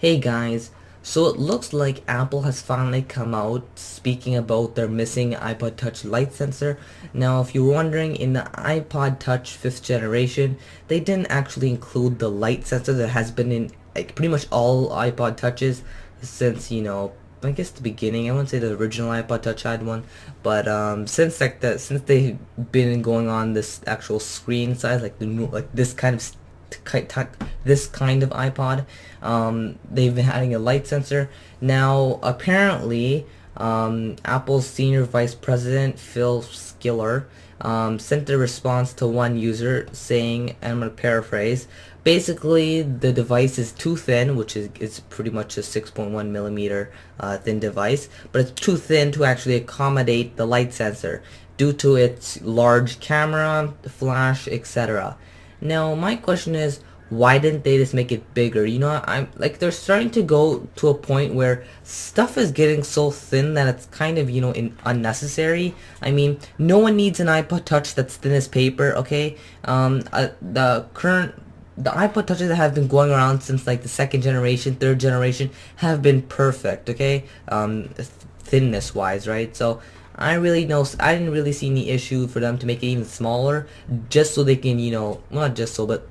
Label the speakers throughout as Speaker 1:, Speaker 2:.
Speaker 1: Hey guys, so it looks like Apple has finally come out speaking about their missing iPod Touch light sensor. Now, if you're wondering, in the iPod Touch 5th generation, they didn't actually include the light sensor that has been in like pretty much all iPod Touches since, I guess the beginning. I wouldn't say the original iPod Touch had one, but since they've been going on this actual screen size, like the new, like this kind of this kind of iPod. They've been adding a light sensor. Now, apparently, Apple's senior vice president, Phil Schiller, sent a response to one user saying, and I'm going to paraphrase, basically the device is too thin, which is it's pretty much a 6.1 millimeter thin device, but it's too thin to actually accommodate the light sensor due to its large camera, flash, etc. Now, my question is, why didn't they just make it bigger? I'm like, they're starting to go to a point where stuff is getting so thin that it's kind of, unnecessary. I mean, no one needs an iPod Touch that's thin as paper, okay? The iPod Touches that have been going around since like the second generation, third generation have been perfect, okay? Thinness wise, right? So I didn't really see any issue for them to make it even smaller, just so they can, not just so, but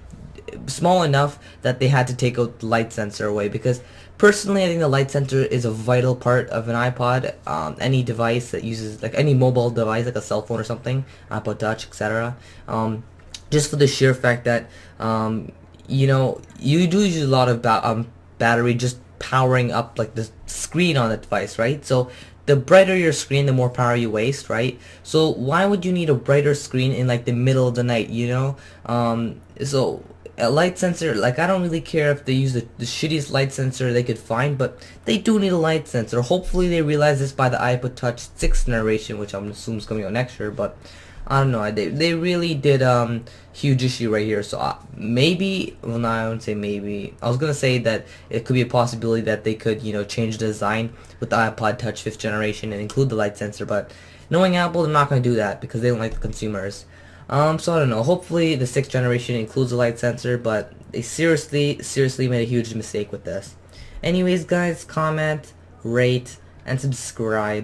Speaker 1: small enough that they had to take out the light sensor away. Because personally, I think the light sensor is a vital part of an iPod. Any device that uses, like any mobile device, like a cell phone or something, iPod Touch, etc. Just for the sheer fact that, you do use a lot of battery just powering up like the screen on the device, right? So the brighter your screen, the more power you waste, right? So why would you need a brighter screen in like the middle of the night, So a light sensor, like, I don't really care if they use the shittiest light sensor they could find, but they do need a light sensor. Hopefully they realize this by the iPod Touch 6th generation, which I'm assuming is coming out next year, but I don't know. They really did huge issue right here. So maybe, well, no, I wouldn't say maybe. I was gonna say that it could be a possibility that they could, change the design with the iPod Touch 5th generation and include the light sensor. But knowing Apple, they're not gonna do that because they don't like the consumers. So I don't know. Hopefully the 6th generation includes a light sensor, but they seriously made a huge mistake with this. Anyways, guys, comment, rate, and subscribe.